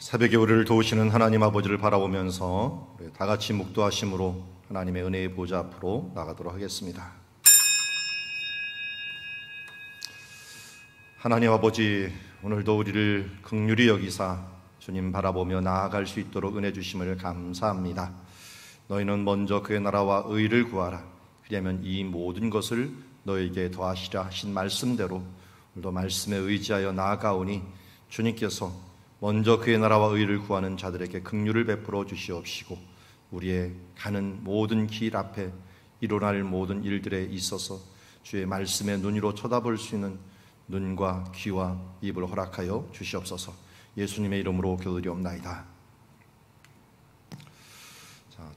새벽에 우리를 도우시는 하나님 아버지를 바라보면서 우리 다 같이 묵도하심으로 하나님의 은혜의 보좌 앞으로 나가도록 하겠습니다. 하나님 아버지, 오늘도 우리를 긍휼히 여기사 주님 바라보며 나아갈 수 있도록 은혜 주심을 감사합니다. 너희는 먼저 그의 나라와 의를 구하라. 그리하면 이 모든 것을 너에게 더하시라 하신 말씀대로 오늘도 말씀에 의지하여 나아가오니 주님께서 먼저 그의 나라와 의를 구하는 자들에게 긍휼을 베풀어 주시옵시고 우리의 가는 모든 길 앞에 일어날 모든 일들에 있어서 주의 말씀의 눈으로 쳐다볼 수 있는 눈과 귀와 입을 허락하여 주시옵소서. 예수님의 이름으로 기도드리옵나이다.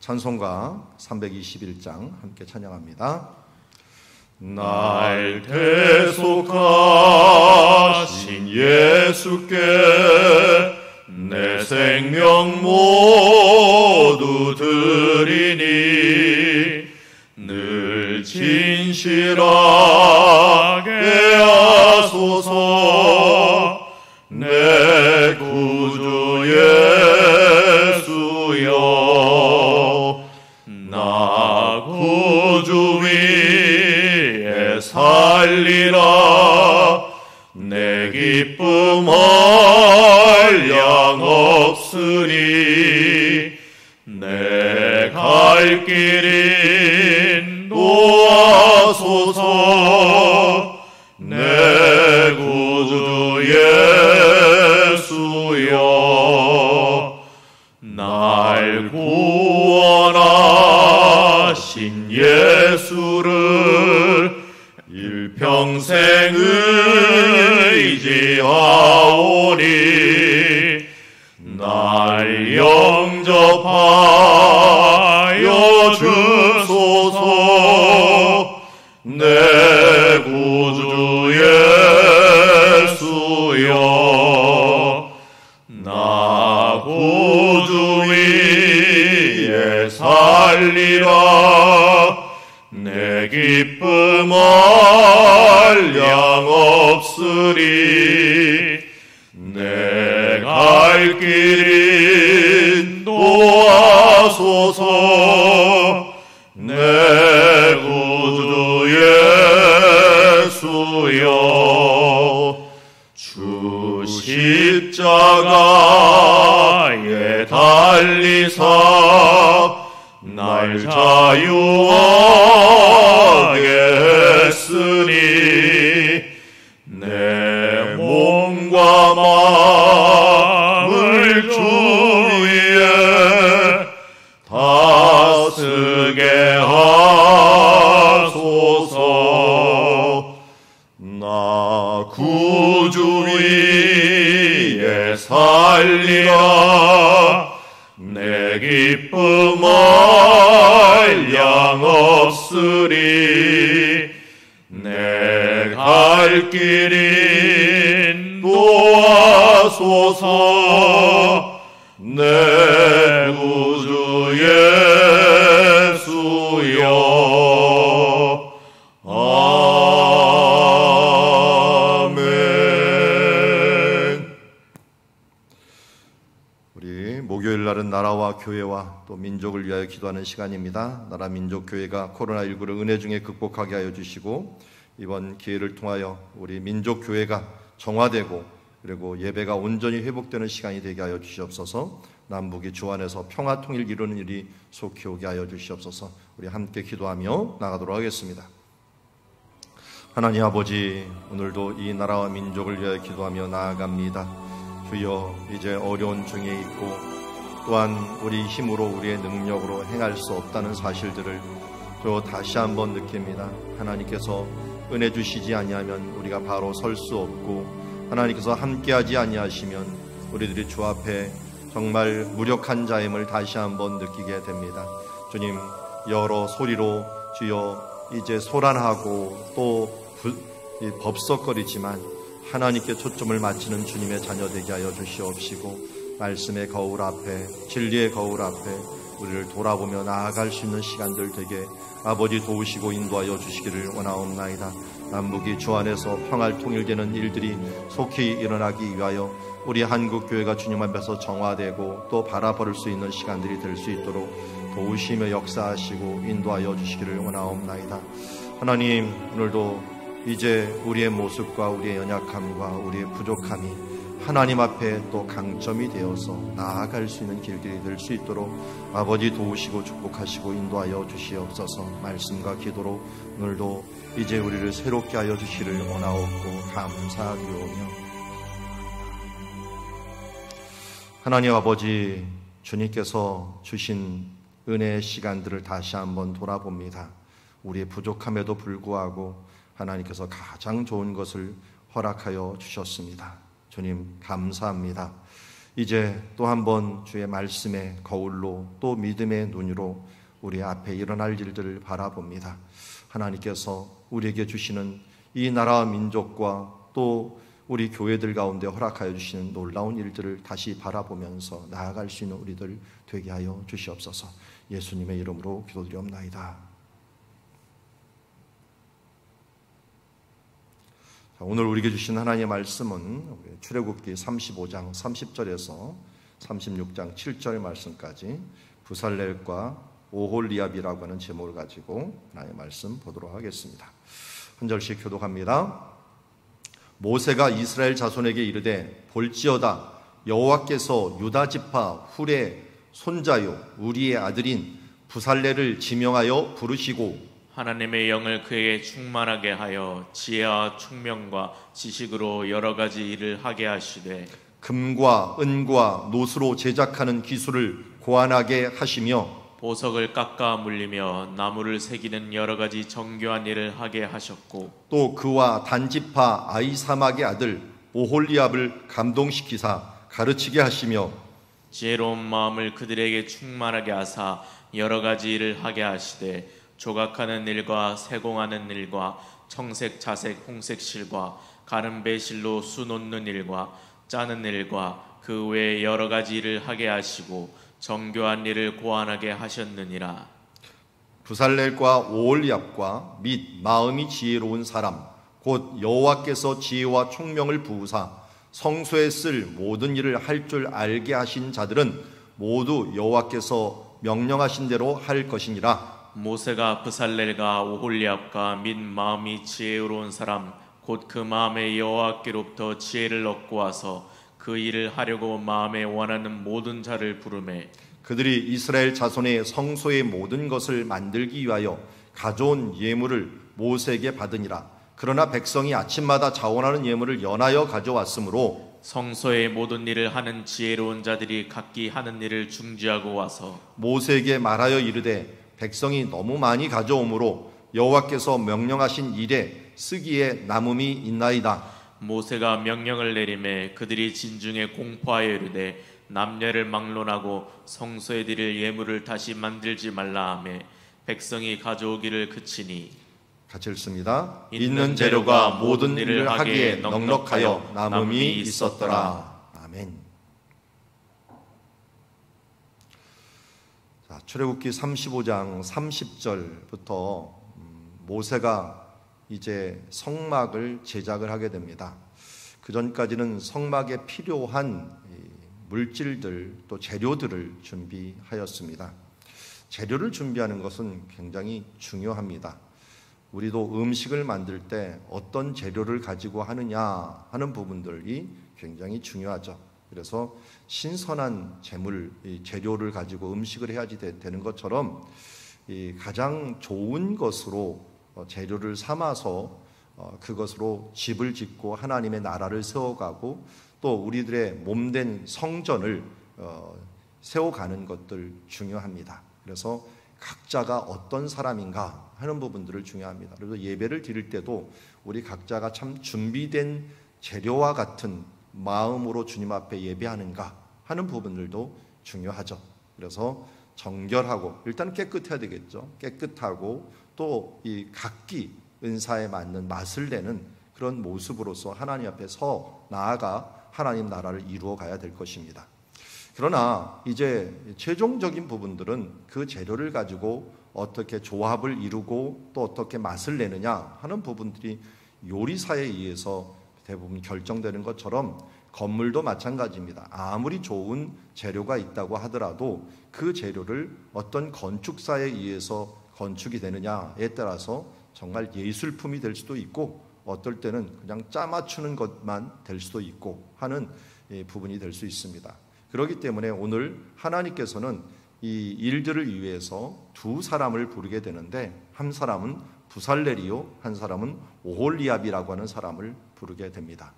찬송가 321장 함께 찬양합니다. 날 대속하신 예수께 내 생명 모두 드리니 늘 진실하게 하소서. 내 구주 예수여, 나 구주 위에 살리라. 내 기쁨 한량 없으니 내 갈 길인 도와소서. 내 구주 예수여, 날 구원하신 예수를 일평생 의지하오니 날 영접하여 주소서. 내 구주 예수여, 나 구주 위에 살리라. 내 기쁨 한량 없으리. 내 갈 길인 도와소서. 내 구주 예수여, 주 십자가에 달리사 날 자유하게 했으니 내 몸과 마음을 주 위에 다스게 하소서. 나 구주 위에 살리라. 내 기쁨 한량 없으리. 내 갈 길인 도와소서. 내 구주 예수여. 아멘. 우리 목요일 날은 나라와 교회와 또 민족을 위하여 기도하는 시간입니다. 나라 민족 교회가 코로나19를 은혜 중에 극복하게 하여 주시고 이번 기회를 통하여 우리 민족 교회가 정화되고 그리고 예배가 온전히 회복되는 시간이 되게 하여 주시옵소서. 남북이 주 안에서 평화 통일 이루는 일이 속히 오게 하여 주시옵소서. 우리 함께 기도하며 나가도록 하겠습니다. 하나님 아버지, 오늘도 이 나라와 민족을 위하여 기도하며 나아갑니다. 주여, 이제 어려운 중에 있고 또한 우리 힘으로 우리의 능력으로 행할 수 없다는 사실들을 저 다시 한번 느낍니다. 하나님께서 은혜 주시지 아니하면 우리가 바로 설 수 없고 하나님께서 함께하지 아니하시면 우리들이 주 앞에 정말 무력한 자임을 다시 한번 느끼게 됩니다. 주님, 여러 소리로 주여 이제 소란하고 또 법석거리지만 하나님께 초점을 맞추는 주님의 자녀 되게 하여 주시옵시고 말씀의 거울 앞에, 진리의 거울 앞에 우리를 돌아보며 나아갈 수 있는 시간들 되게 아버지 도우시고 인도하여 주시기를 원하옵나이다. 남북이 주 안에서 평화를 통일되는 일들이 속히 일어나기 위하여 우리 한국 교회가 주님 앞에서 정화되고 또 바라볼 수 있는 시간들이 될 수 있도록 도우시며 역사하시고 인도하여 주시기를 원하옵나이다. 하나님, 오늘도 이제 우리의 모습과 우리의 연약함과 우리의 부족함이 하나님 앞에 또 강점이 되어서 나아갈 수 있는 길들이 될 수 있도록 아버지 도우시고 축복하시고 인도하여 주시옵소서. 말씀과 기도로 오늘도 이제 우리를 새롭게 하여 주시를 원하옵고 감사드리오며, 하나님 아버지, 주님께서 주신 은혜의 시간들을 다시 한번 돌아봅니다. 우리의 부족함에도 불구하고 하나님께서 가장 좋은 것을 허락하여 주셨습니다. 주님 감사합니다. 이제 또 한번 주의 말씀의 거울로 또 믿음의 눈으로 우리 앞에 일어날 일들을 바라봅니다. 하나님께서 우리에게 주시는 이 나라와 민족과 또 우리 교회들 가운데 허락하여 주시는 놀라운 일들을 다시 바라보면서 나아갈 수 있는 우리들 되게 하여 주시옵소서. 예수님의 이름으로 기도드리옵나이다. 오늘 우리에게 주신 하나님의 말씀은 출애굽기 35장 30절에서 36장 7절 말씀까지 부살렐과 오홀리압이라고 하는 제목을 가지고 하나님의 말씀 보도록 하겠습니다. 한 절씩 교독합니다. 모세가 이스라엘 자손에게 이르되 볼지어다 여호와께서 유다 지파 훌의 손자요 우리의 아들인 부살렐을 지명하여 부르시고 하나님의 영을 그에게 충만하게 하여 지혜와 총명과 지식으로 여러 가지 일을 하게 하시되 금과 은과 노수로 제작하는 기술을 고안하게 하시며 보석을 깎아 물리며 나무를 새기는 여러 가지 정교한 일을 하게 하셨고 또 그와 단지파 아이사막의 아들 오홀리압을 감동시키사 가르치게 하시며 지혜로운 마음을 그들에게 충만하게 하사 여러 가지 일을 하게 하시되 조각하는 일과 세공하는 일과 청색, 자색, 홍색 실과 가는 배실로 수 놓는 일과 짜는 일과 그 외에 여러 가지 일을 하게 하시고 정교한 일을 고안하게 하셨느니라. 부살렐과 오홀리압과 및 마음이 지혜로운 사람 곧 여호와께서 지혜와 총명을 부으사 성소에 쓸 모든 일을 할 줄 알게 하신 자들은 모두 여호와께서 명령하신 대로 할 것이니라. 모세가 부살렐과 오홀리압과 및 마음이 지혜로운 사람 곧 그 마음에 여호와께로부터 지혜를 얻고 와서 그 일을 하려고 마음에 원하는 모든 자를 부르매 그들이 이스라엘 자손의 성소의 모든 것을 만들기 위하여 가져온 예물을 모세에게 받으니라. 그러나 백성이 아침마다 자원하는 예물을 연하여 가져왔으므로 성소의 모든 일을 하는 지혜로운 자들이 각기 하는 일을 중지하고 와서 모세에게 말하여 이르되 백성이 너무 많이 가져오므로 여호와께서 명령하신 일에 쓰기에 남음이 있나이다. 모세가 명령을 내리매 그들이 진중에 공포하여 이르되 남녀를 막론하고 성소에 드릴 예물을 다시 만들지 말라 하매 백성이 가져오기를 그치니 같이 읽습니다. 있는 재료가 모든 일을 하기에 넉넉하여 남음이 있었더라. 아멘. 자, 출애굽기 35장 30절부터 모세가 이제 성막을 제작을 하게 됩니다. 그 전까지는 성막에 필요한 물질들 또 재료들을 준비하였습니다. 재료를 준비하는 것은 굉장히 중요합니다. 우리도 음식을 만들 때 어떤 재료를 가지고 하느냐 하는 부분들이 굉장히 중요하죠. 그래서 신선한 재료를 가지고 음식을 해야지 되는 것처럼 가장 좋은 것으로 재료를 삼아서 그것으로 집을 짓고 하나님의 나라를 세워가고 또 우리들의 몸된 성전을 세워가는 것들 중요합니다. 그래서 각자가 어떤 사람인가 하는 부분들을 중요합니다. 그래서 예배를 드릴 때도 우리 각자가 참 준비된 재료와 같은 마음으로 주님 앞에 예배하는가 하는 부분들도 중요하죠. 그래서 정결하고 일단 깨끗해야 되겠죠. 깨끗하고 또 이 각기 은사에 맞는 맛을 내는 그런 모습으로서 하나님 앞에 서 나아가 하나님 나라를 이루어 가야 될 것입니다. 그러나 이제 최종적인 부분들은 그 재료를 가지고 어떻게 조합을 이루고 또 어떻게 맛을 내느냐 하는 부분들이 요리사에 의해서 대부분 결정되는 것처럼 건물도 마찬가지입니다. 아무리 좋은 재료가 있다고 하더라도 그 재료를 어떤 건축사에 의해서 건축이 되느냐에 따라서 정말 예술품이 될 수도 있고 어떨 때는 그냥 짜맞추는 것만 될 수도 있고 하는 부분이 될 수 있습니다. 그렇기 때문에 오늘 하나님께서는 이 일들을 위해서 두 사람을 부르게 되는데 한 사람은 부살렐이요 한 사람은 오홀리압이라고 하는 사람을 부르게 됩니다.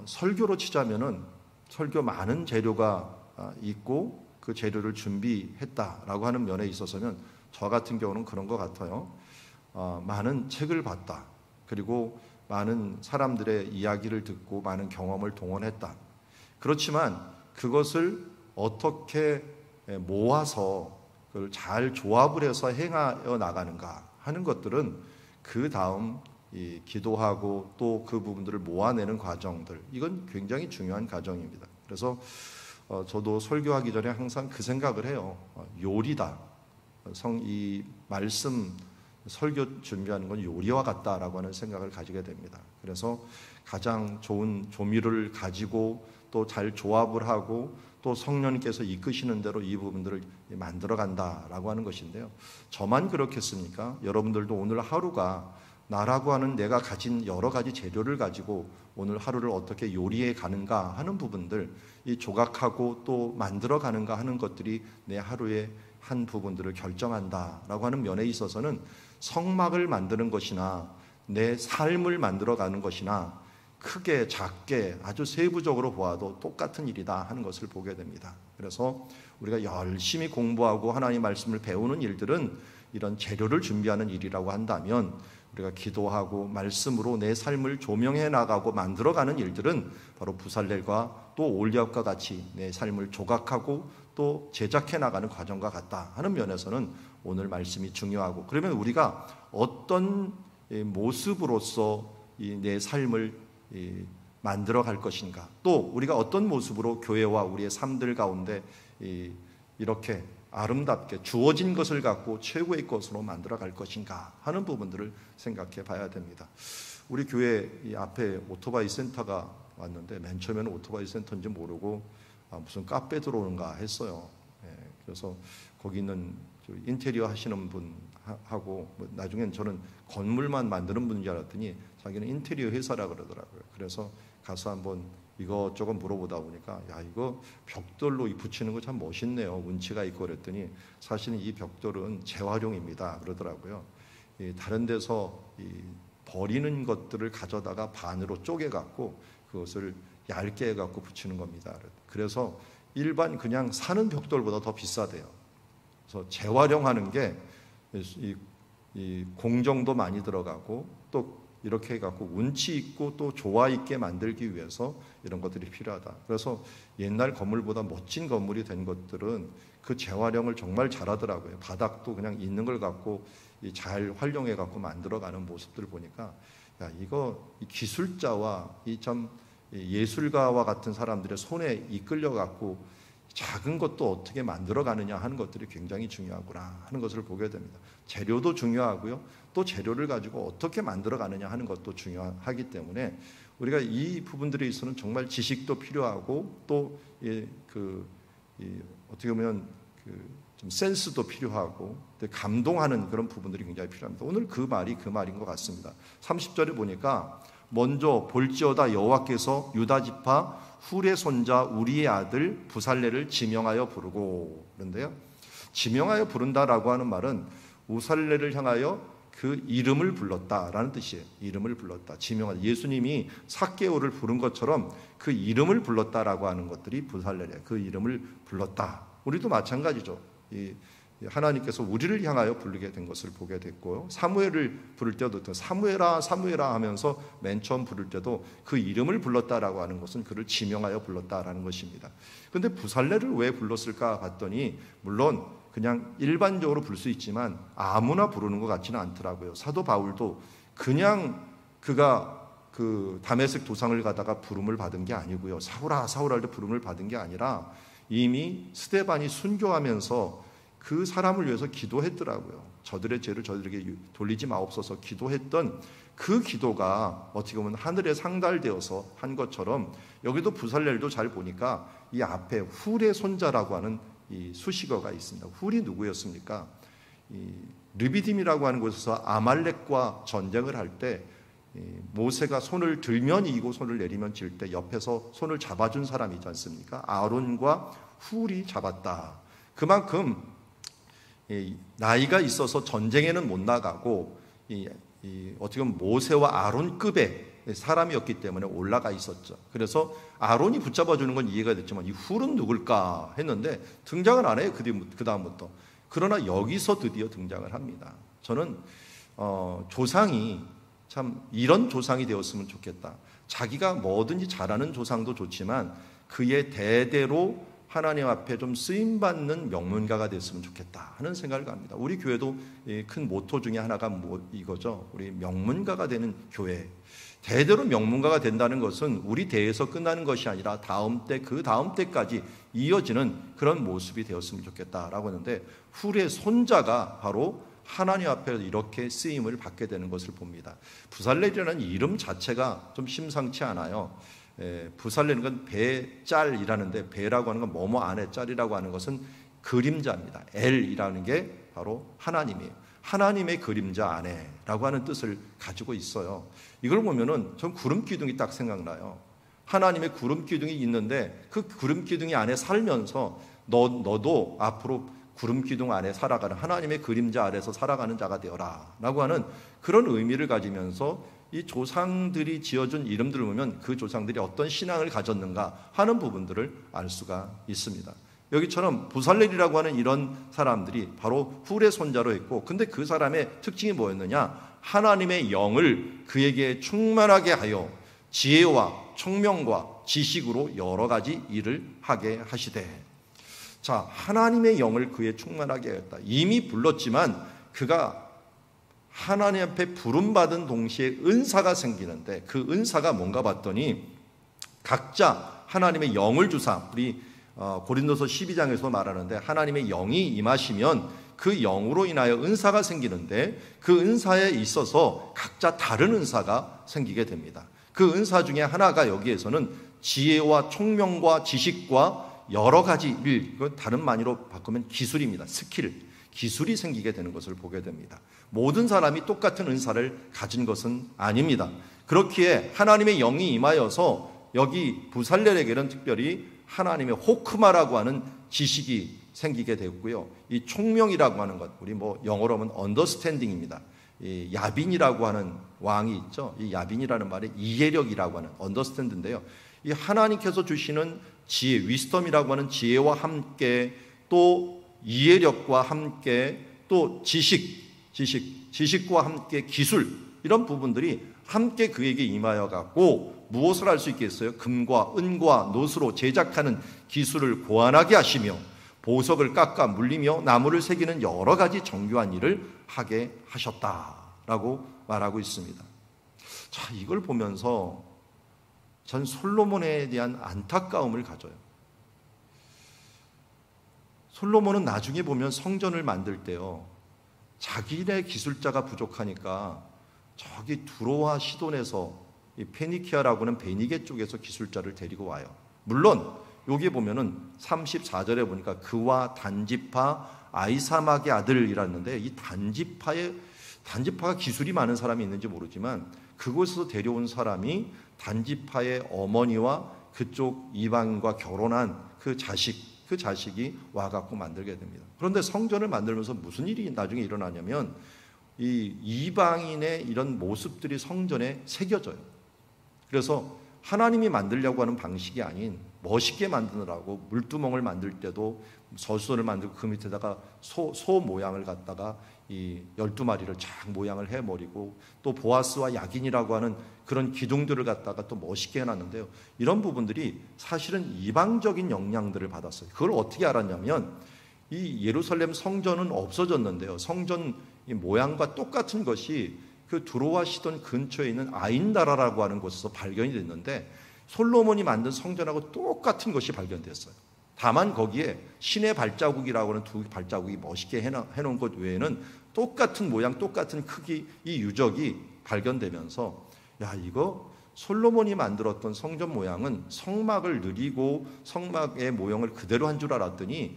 설교로 치자면은 설교 많은 재료가 있고 그 재료를 준비했다라고 하는 면에 있어서는 저 같은 경우는 그런 것 같아요. 많은 책을 봤다. 그리고 많은 사람들의 이야기를 듣고 많은 경험을 동원했다. 그렇지만 그것을 어떻게 모아서 그걸 잘 조합을 해서 행하여 나가는가 하는 것들은 그 다음 기도하고 또 그 부분들을 모아내는 과정들, 이건 굉장히 중요한 과정입니다. 그래서 저도 설교하기 전에 항상 그 생각을 해요. 요리다. 이 말씀 설교 준비하는 건 요리와 같다라고 하는 생각을 가지게 됩니다. 그래서 가장 좋은 조미료를 가지고 또 잘 조합을 하고 또 성령님께서 이끄시는 대로 이 부분들을 만들어 간다라고 하는 것인데요. 저만 그렇겠습니까? 여러분들도 오늘 하루가 나라고 하는 내가 가진 여러 가지 재료를 가지고 오늘 하루를 어떻게 요리해 가는가 하는 부분들, 이 조각하고 또 만들어 가는가 하는 것들이 내 하루의 한 부분들을 결정한다라고 하는 면에 있어서는 성막을 만드는 것이나 내 삶을 만들어 가는 것이나 크게 작게 아주 세부적으로 보아도 똑같은 일이다 하는 것을 보게 됩니다. 그래서 우리가 열심히 공부하고 하나님 말씀을 배우는 일들은 이런 재료를 준비하는 일이라고 한다면, 우리가 기도하고 말씀으로 내 삶을 조명해 나가고 만들어가는 일들은 바로 부살렐과 또 올리압과 같이 내 삶을 조각하고 또 제작해 나가는 과정과 같다 하는 면에서는 오늘 말씀이 중요하고, 그러면 우리가 어떤 모습으로서 내 삶을 만들어 갈 것인가, 또 우리가 어떤 모습으로 교회와 우리의 삶들 가운데 이렇게 아름답게 주어진 것을 갖고 최고의 것으로 만들어 갈 것인가 하는 부분들을 생각해 봐야 됩니다. 우리 교회 이 앞에 오토바이 센터가 왔는데 맨 처음에는 오토바이 센터인지 모르고 무슨 카페 들어오는가 했어요. 그래서 거기 있는 인테리어 하시는 분하고 나중엔 저는 건물만 만드는 분인 줄 알았더니 자기는 인테리어 회사라 그러더라고요. 그래서 가서 한번 이것저것 물어보다 보니까 야, 이거 벽돌로 붙이는 거 참 멋있네요. 운치가 있고 그랬더니 사실은 이 벽돌은 재활용입니다 그러더라고요. 다른 데서 버리는 것들을 가져다가 반으로 쪼개갖고 그것을 얇게 해갖고 붙이는 겁니다. 그래서 일반 그냥 사는 벽돌보다 더 비싸대요. 그래서 재활용하는 게 이 공정도 많이 들어가고 또 이렇게 해갖고 운치 있고 또 조화 있게 만들기 위해서 이런 것들이 필요하다. 그래서 옛날 건물보다 멋진 건물이 된 것들은 그 재활용을 정말 잘하더라고요. 바닥도 그냥 있는 걸 갖고 잘 활용해갖고 만들어가는 모습들을 보니까 야, 이거 기술자와 참 예술가와 같은 사람들의 손에 이끌려갖고 작은 것도 어떻게 만들어가느냐 하는 것들이 굉장히 중요하구나 하는 것을 보게 됩니다. 재료도 중요하고요. 또 재료를 가지고 어떻게 만들어가느냐 하는 것도 중요하기 때문에 우리가 이 부분들에 있어서는 정말 지식도 필요하고 또 어떻게 보면 좀 센스도 필요하고 감동하는 그런 부분들이 굉장히 필요합니다. 오늘 그 말인 것 같습니다. 30절에 보니까 먼저 볼지어다 여호와께서 유다 지파 훌의 손자 우리의 아들 부살렐을 지명하여 부르고, 그런데요, 지명하여 부른다라고 하는 말은 우살렐을 향하여 그 이름을 불렀다라는 뜻이에요. 이름을 불렀다, 지명하다. 예수님이 삭개오를 부른 것처럼 그 이름을 불렀다라고 하는 것들이 부살렐이에요. 그 이름을 불렀다. 우리도 마찬가지죠. 하나님께서 우리를 향하여 부르게 된 것을 보게 됐고요. 사무엘을 부를 때도 사무엘아 사무엘아 하면서 맨 처음 부를 때도 그 이름을 불렀다라고 하는 것은 그를 지명하여 불렀다라는 것입니다. 그런데 부살렐을 왜 불렀을까 봤더니 물론 그냥 일반적으로 부를 수 있지만 아무나 부르는 것 같지는 않더라고요. 사도 바울도 그냥 그가 그 다메섹 도상을 가다가 부름을 받은 게 아니고요. 사울아 사울아 할 때 부름을 받은 게 아니라 이미 스데반이 순교하면서 그 사람을 위해서 기도했더라고요. 저들의 죄를 저들에게 돌리지 마옵소서 기도했던 그 기도가 어떻게 보면 하늘에 상달되어서 한 것처럼 여기도 부살렐도 잘 보니까 이 앞에 훌의 손자라고 하는 이 수식어가 있습니다. 훌이 누구였습니까? 이 르비딤이라고 하는 곳에서 아말렉과 전쟁을 할 때 모세가 손을 들면 이기고 손을 내리면 질 때 옆에서 손을 잡아준 사람이지 않습니까? 아론과 훌이 잡았다. 그만큼 나이가 있어서 전쟁에는 못 나가고 어떻게 보면 모세와 아론급의 사람이었기 때문에 올라가 있었죠. 그래서 아론이 붙잡아주는 건 이해가 됐지만 이 훌은 누굴까 했는데 등장을 안 해요. 그 다음부터. 그러나 여기서 드디어 등장을 합니다. 저는 조상이 참 이런 조상이 되었으면 좋겠다. 자기가 뭐든지 잘하는 조상도 좋지만 그의 대대로 하나님 앞에 좀 쓰임받는 명문가가 됐으면 좋겠다 하는 생각을 합니다. 우리 교회도 큰 모토 중에 하나가 이거죠. 우리 명문가가 되는 교회. 대대로 명문가가 된다는 것은 우리 대에서 끝나는 것이 아니라 다음 때, 그 다음 때까지 이어지는 그런 모습이 되었으면 좋겠다라고 하는데 훌의 손자가 바로 하나님 앞에 이렇게 쓰임을 받게 되는 것을 봅니다. 부살렐이라는 이름 자체가 좀 심상치 않아요. 부살레는 건 배짤이라는데 배라고 하는 건 뭐뭐 안에 짤이라고 하는 것은 그림자입니다. 엘이라는 게 바로 하나님이에요. 하나님의 그림자 안에라고 하는 뜻을 가지고 있어요. 이걸 보면은 전 구름 기둥이 딱 생각나요. 하나님의 구름 기둥이 있는데 그 구름 기둥이 안에 살면서 너도 앞으로 구름 기둥 안에 살아가는 하나님의 그림자 아래서 살아가는 자가 되어라 라고 하는 그런 의미를 가지면서 이 조상들이 지어준 이름들을 보면 그 조상들이 어떤 신앙을 가졌는가 하는 부분들을 알 수가 있습니다. 여기처럼 부살렐이라고 하는 이런 사람들이 바로 훌의 손자로 했고 근데 그 사람의 특징이 뭐였느냐? 하나님의 영을 그에게 충만하게 하여 지혜와 총명과 지식으로 여러 가지 일을 하게 하시되 자, 하나님의 영을 그에 충만하게 하였다. 이미 불렀지만 그가 하나님 앞에 부름받은 동시에 은사가 생기는데 그 은사가 뭔가 봤더니 각자 하나님의 영을 주사 우리 고린도서 12장에서 말하는데 하나님의 영이 임하시면 그 영으로 인하여 은사가 생기는데 그 은사에 있어서 각자 다른 은사가 생기게 됩니다. 그 은사 중에 하나가 여기에서는 지혜와 총명과 지식과 여러 가지 일, 다른 말로 바꾸면 기술입니다. 스킬, 기술이 생기게 되는 것을 보게 됩니다. 모든 사람이 똑같은 은사를 가진 것은 아닙니다. 그렇기에 하나님의 영이 임하여서 여기 부살렐에게는 특별히 하나님의 호크마라고 하는 지식이 생기게 되었고요. 이 총명이라고 하는 것, 우리 영어로 하면 언더스탠딩입니다. 이 야빈이라고 하는 왕이 있죠. 이 야빈이라는 말이 이해력이라고 하는 언더스탠드인데요. 이 하나님께서 주시는 지혜, 위스덤이라고 하는 지혜와 함께 또 이해력과 함께 또 지식과 함께 기술 이런 부분들이 함께 그에게 임하여 갖고 무엇을 할 수 있겠어요? 금과 은과 노수로 제작하는 기술을 고안하게 하시며 보석을 깎아 물리며 나무를 새기는 여러 가지 정교한 일을 하게 하셨다라고 말하고 있습니다. 자, 이걸 보면서 전 솔로몬에 대한 안타까움을 가져요. 솔로몬은 나중에 보면 성전을 만들 때요, 자기네 기술자가 부족하니까 저기 두로와 시돈에서 이 페니키아라고 하는 베니게 쪽에서 기술자를 데리고 와요. 물론 여기 보면은 34절에 보니까 그와 단지파 아이사막의 아들이라는데 이 단지파가 기술이 많은 사람이 있는지 모르지만 그곳에서 데려온 사람이 단지파의 어머니와 그쪽 이방인과 결혼한 그 자식이 와갖고 만들게 됩니다. 그런데 성전을 만들면서 무슨 일이 나중에 일어나냐면 이 이방인의 이런 모습들이 성전에 새겨져요. 그래서 하나님이 만들려고 하는 방식이 아닌 멋있게 만드느라고 물두멍을 만들 때도 저수도를 만들고 그 밑에다가 소 모양을 갖다가 이 12마리를 쫙 모양을 해버리고 또 보아스와 야긴이라고 하는 그런 기둥들을 갖다가 또 멋있게 해놨는데요. 이런 부분들이 사실은 이방적인 영향들을 받았어요. 그걸 어떻게 알았냐면 이 예루살렘 성전은 없어졌는데요. 성전 이 모양과 똑같은 것이 그 두로와 시돈 근처에 있는 아인다라라고 하는 곳에서 발견이 됐는데 솔로몬이 만든 성전하고 똑같은 것이 발견됐어요. 다만 거기에 신의 발자국이라고 하는 두 발자국이 멋있게 해놓은 것 외에는 똑같은 모양, 똑같은 크기 이 유적이 발견되면서 야, 이거 솔로몬이 만들었던 성전 모양은 성막을 느리고 성막의 모형을 그대로 한 줄 알았더니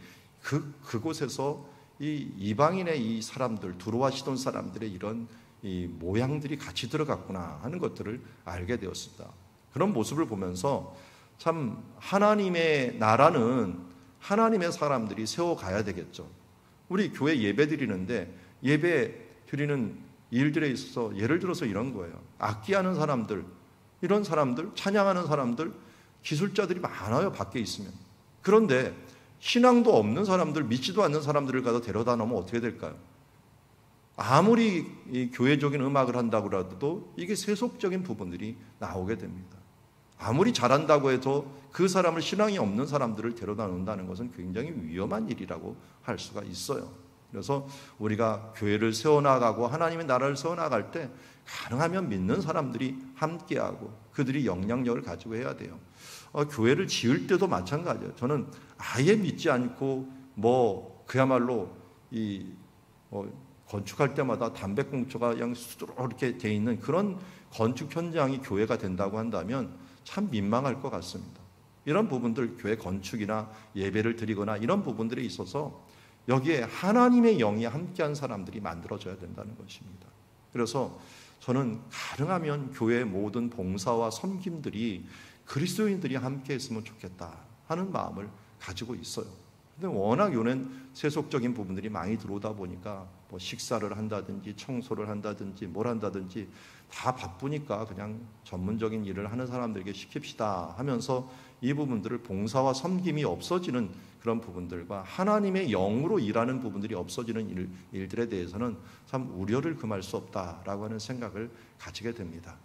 그곳에서 이 이방인의 이 사람들, 두로와 시돈 사람들의 이런 이 모양들이 같이 들어갔구나 하는 것들을 알게 되었습니다. 그런 모습을 보면서 참 하나님의 나라는 하나님의 사람들이 세워가야 되겠죠. 우리 교회 예배 드리는데 예배 드리는 일들에 있어서 예를 들어서 이런 거예요. 악기하는 사람들, 이런 사람들, 찬양하는 사람들, 기술자들이 많아요, 밖에 있으면. 그런데 신앙도 없는 사람들, 믿지도 않는 사람들을 가서 데려다 놓으면 어떻게 될까요? 아무리 이 교회적인 음악을 한다고 해도 이게 세속적인 부분들이 나오게 됩니다. 아무리 잘한다고 해도 그 사람을 신앙이 없는 사람들을 데려다 놓는다는 것은 굉장히 위험한 일이라고 할 수가 있어요. 그래서 우리가 교회를 세워나가고 하나님의 나라를 세워나갈 때 가능하면 믿는 사람들이 함께하고 그들이 영향력을 가지고 해야 돼요. 교회를 지을 때도 마찬가지예요. 저는 아예 믿지 않고 그야말로 건축할 때마다 담배꽁초가 그냥 수두룩 이렇게 돼 있는 그런 건축 현장이 교회가 된다고 한다면 참 민망할 것 같습니다. 이런 부분들, 교회 건축이나 예배를 드리거나 이런 부분들에 있어서 여기에 하나님의 영이 함께한 사람들이 만들어져야 된다는 것입니다. 그래서 저는 가능하면 교회의 모든 봉사와 섬김들이 그리스도인들이 함께 했으면 좋겠다 하는 마음을 가지고 있어요. 근데 워낙 요는 세속적인 부분들이 많이 들어오다 보니까 식사를 한다든지 청소를 한다든지 뭘 한다든지 다 바쁘니까 그냥 전문적인 일을 하는 사람들에게 시킵시다 하면서 이 부분들을 봉사와 섬김이 없어지는 그런 부분들과 하나님의 영으로 일하는 부분들이 없어지는 일들에 대해서는 참 우려를 금할 수 없다라고 하는 생각을 가지게 됩니다.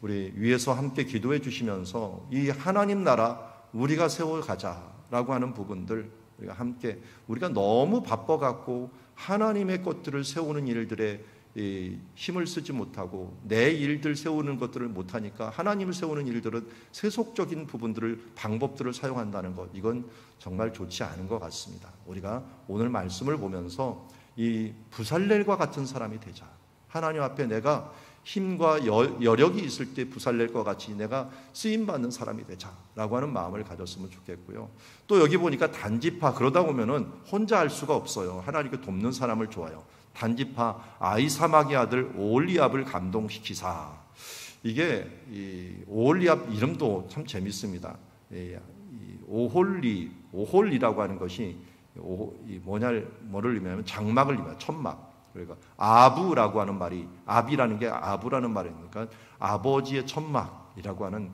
우리 위에서 함께 기도해 주시면서 이 하나님 나라 우리가 세워가자라고 하는 부분들 우리가 함께 우리가 너무 바빠갖고 하나님의 것들을 세우는 일들에 힘을 쓰지 못하고 내 일들 세우는 것들을 못하니까 하나님을 세우는 일들은 세속적인 부분들을 방법들을 사용한다는 것, 이건 정말 좋지 않은 것 같습니다. 우리가 오늘 말씀을 보면서 이 부살렐과 같은 사람이 되자. 하나님 앞에 내가 힘과 여력이 있을 때 부살렐과 같이 내가 쓰임받는 사람이 되자라고 하는 마음을 가졌으면 좋겠고요. 또 여기 보니까 단지파, 그러다 보면은 혼자 할 수가 없어요. 하나님께 돕는 사람을 좋아요. 단지파 아히사막의 아들 오홀리압을 감동시키사. 이게 이 오홀리압 이름도 참 재밌습니다. 오홀리라고 하는 것이 뭐를 의미하면 장막을 의미해요. 천막. 그러니까 아부라고 하는 말이, 아비라는 게 아부라는 말이니까 아버지의 천막이라고 하는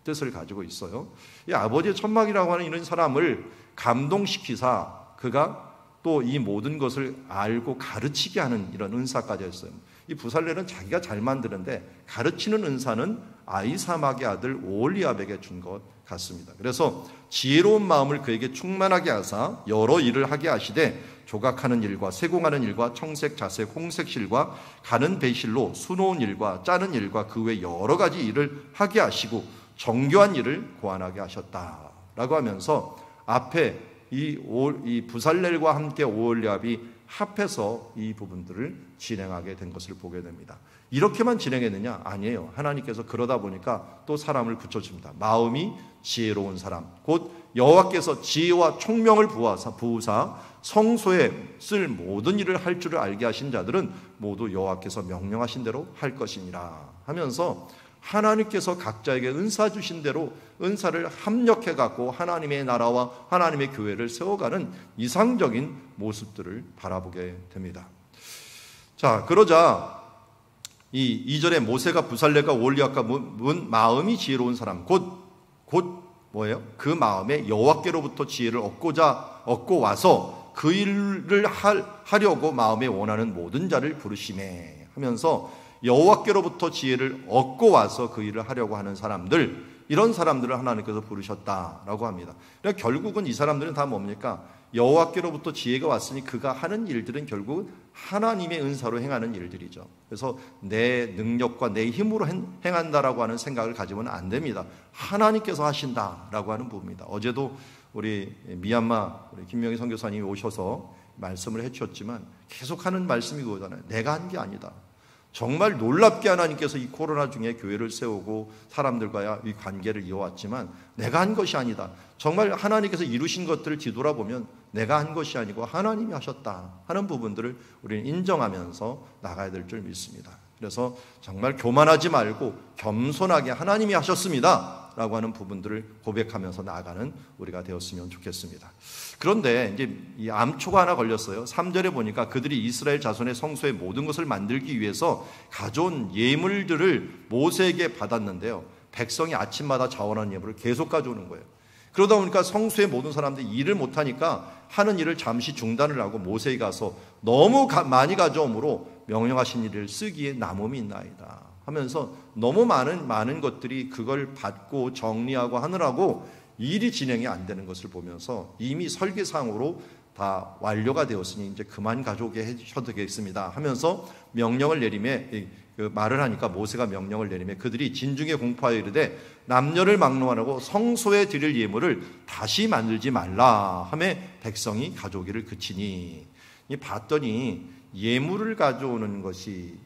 뜻을 가지고 있어요. 이 아버지의 천막이라고 하는 이런 사람을 감동시키사, 그가 또 이 모든 것을 알고 가르치게 하는 이런 은사까지 했어요. 이 부살렐은 자기가 잘 만드는데 가르치는 은사는 아히사막의 아들 오홀리압에게 준 것 같습니다. 그래서 지혜로운 마음을 그에게 충만하게 하사 여러 일을 하게 하시되 조각하는 일과 세공하는 일과 청색, 자색, 홍색실과 가는 배실로 수놓은 일과 짜는 일과 그 외 여러 가지 일을 하게 하시고 정교한 일을 고안하게 하셨다라고 하면서 앞에 이 부살렐과 함께 오홀리압이 합해서 이 부분들을 진행하게 된 것을 보게 됩니다. 이렇게만 진행했느냐? 아니에요. 하나님께서 그러다 보니까 또 사람을 붙여줍니다. 마음이 지혜로운 사람, 곧 여호와께서 지혜와 총명을 부으사 성소에 쓸 모든 일을 할 줄을 알게 하신 자들은 모두 여호와께서 명령하신 대로 할 것이니라 하면서 하나님께서 각자에게 은사 주신 대로 은사를 합력해 갖고 하나님의 나라와 하나님의 교회를 세워가는 이상적인 모습들을 바라보게 됩니다. 자, 그러자 이 2절에 모세가 부살렐과 오홀리압과 마음이 지혜로운 사람, 곧 뭐예요? 그 마음에 여호와께로부터 지혜를 얻고 와서 그 일을 하려고 마음에 원하는 모든 자를 부르시매 하면서 여호와께로부터 지혜를 얻고 와서 그 일을 하려고 하는 사람들, 이런 사람들을 하나님께서 부르셨다라고 합니다. 그러니까 결국은 이 사람들은 다 뭡니까? 여호와께로부터 지혜가 왔으니 그가 하는 일들은 결국 하나님의 은사로 행하는 일들이죠. 그래서 내 능력과 내 힘으로 행한다라고 하는 생각을 가지면 안 됩니다. 하나님께서 하신다라고 하는 부분입니다. 어제도 우리 미얀마 우리 김명희 선교사님이 오셔서 말씀을 해주셨지만 계속하는 말씀이 그거잖아요. 내가 한 게 아니다. 정말 놀랍게 하나님께서 이 코로나 중에 교회를 세우고 사람들과의 이 관계를 이어왔지만 내가 한 것이 아니다. 정말 하나님께서 이루신 것들을 뒤돌아보면 내가 한 것이 아니고 하나님이 하셨다 하는 부분들을 우리는 인정하면서 나가야 될 줄 믿습니다. 그래서 정말 교만하지 말고 겸손하게 하나님이 하셨습니다 라고 하는 부분들을 고백하면서 나아가는 우리가 되었으면 좋겠습니다. 그런데 이제 이 암초가 하나 걸렸어요. 3절에 보니까 그들이 이스라엘 자손의 성소의 모든 것을 만들기 위해서 가져온 예물들을 모세에게 받았는데요, 백성이 아침마다 자원하는 예물을 계속 가져오는 거예요. 그러다 보니까 성소의 모든 사람들이 일을 못하니까 하는 일을 잠시 중단을 하고 모세에 가서 너무 많이 가져오므로 명령하신 일을 쓰기에 남음이 있나이다 하면서 너무 많은 것들이 그걸 받고 정리하고 하느라고 일이 진행이 안 되는 것을 보면서 이미 설계상으로 다 완료가 되었으니 이제 그만 가져오게 해주셔도 되겠습니다 하면서 명령을 내리매, 그 말을 하니까 모세가 명령을 내리매 그들이 진중에 공포하여 이르되 남녀를 막론하고 성소에 드릴 예물을 다시 만들지 말라 하며 백성이 가져오기를 그치니, 봤더니 예물을 가져오는 것이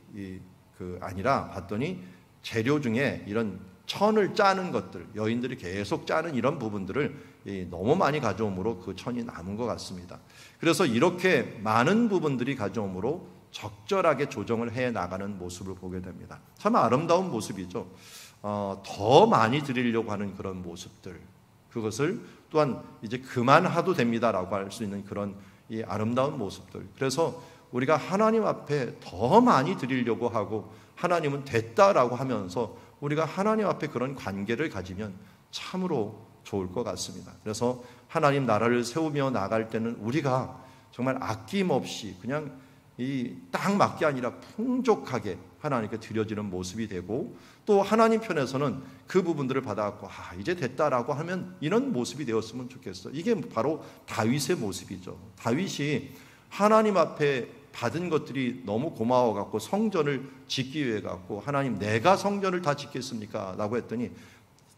아니라 봤더니 재료 중에 이런 천을 짜는 것들, 여인들이 계속 짜는 이런 부분들을 너무 많이 가져오므로 그 천이 남은 것 같습니다. 그래서 이렇게 많은 부분들이 가져오므로 적절하게 조정을 해 나가는 모습을 보게 됩니다. 참 아름다운 모습이죠. 더 많이 드리려고 하는 그런 모습들, 그것을 또한 이제 그만하도 됩니다라고 할 수 있는 그런 이 아름다운 모습들. 그래서 우리가 하나님 앞에 더 많이 드리려고 하고 하나님은 됐다라고 하면서 우리가 하나님 앞에 그런 관계를 가지면 참으로 좋을 것 같습니다. 그래서 하나님 나라를 세우며 나갈 때는 우리가 정말 아낌없이 그냥 이 딱 맞게 아니라 풍족하게 하나님께 드려지는 모습이 되고, 또 하나님 편에서는 그 부분들을 받아갖고 이제 됐다라고 하면 이런 모습이 되었으면 좋겠어. 이게 바로 다윗의 모습이죠. 다윗이 하나님 앞에 받은 것들이 너무 고마워갖고 성전을 짓기 위해 갖고 하나님 내가 성전을 다 짓겠습니까? 라고 했더니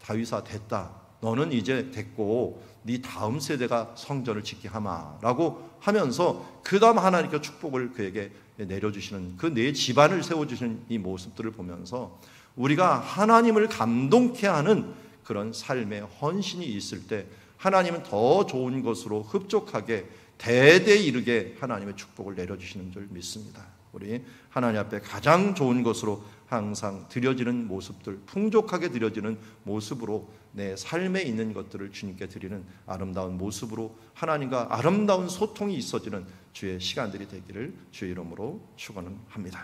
다윗아 됐다. 너는 이제 됐고 네 다음 세대가 성전을 짓게 하마 라고 하면서 그 다음 하나님께 축복을 그에게 내려주시는, 그 내 집안을 세워주시는 이 모습들을 보면서 우리가 하나님을 감동케 하는 그런 삶의 헌신이 있을 때 하나님은 더 좋은 것으로 흡족하게 대대 이르게 하나님의 축복을 내려주시는 줄 믿습니다. 우리 하나님 앞에 가장 좋은 것으로 항상 드려지는 모습들, 풍족하게 드려지는 모습으로 내 삶에 있는 것들을 주님께 드리는 아름다운 모습으로 하나님과 아름다운 소통이 있어지는 주의 시간들이 되기를 주의 이름으로 축원합니다.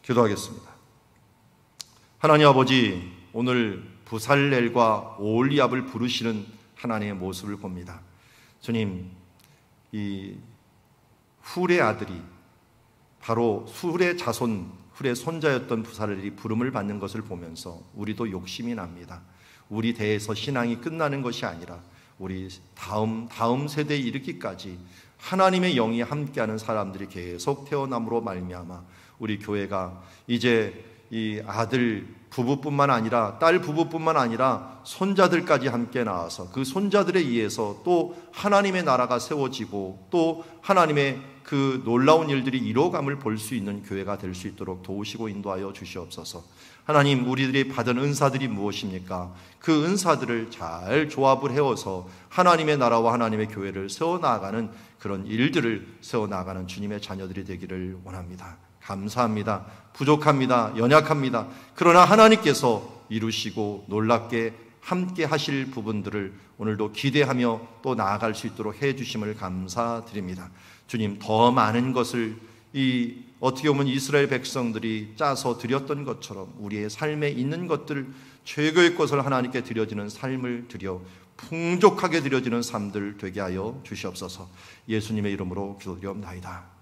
기도하겠습니다. 하나님 아버지, 오늘 부살렐과 오홀리압을 부르시는 하나님의 모습을 봅니다. 주님, 이 훌의 아들이 바로 훌의 자손, 훌의 손자였던 부살렐이 부름을 받는 것을 보면서 우리도 욕심이 납니다. 우리 대에서 신앙이 끝나는 것이 아니라 우리 다음 세대에 이르기까지 하나님의 영이 함께하는 사람들이 계속 태어남으로 말미암아 우리 교회가 이제 이 아들 부부뿐만 아니라 딸 부부뿐만 아니라 손자들까지 함께 나와서 그 손자들에 의해서 또 하나님의 나라가 세워지고 또 하나님의 그 놀라운 일들이 이루어감을 볼 수 있는 교회가 될 수 있도록 도우시고 인도하여 주시옵소서. 하나님, 우리들이 받은 은사들이 무엇입니까? 그 은사들을 잘 조합을 해서 하나님의 나라와 하나님의 교회를 세워나가는 그런 일들을 세워나가는 주님의 자녀들이 되기를 원합니다. 감사합니다. 부족합니다. 연약합니다. 그러나 하나님께서 이루시고 놀랍게 함께 하실 부분들을 오늘도 기대하며 또 나아갈 수 있도록 해 주심을 감사드립니다. 주님, 더 많은 것을 어떻게 보면 이스라엘 백성들이 짜서 드렸던 것처럼 우리의 삶에 있는 것들, 최고의 것을 하나님께 드려지는 삶을 드려 풍족하게 드려지는 삶들 되게 하여 주시옵소서. 예수님의 이름으로 기도드리옵나이다.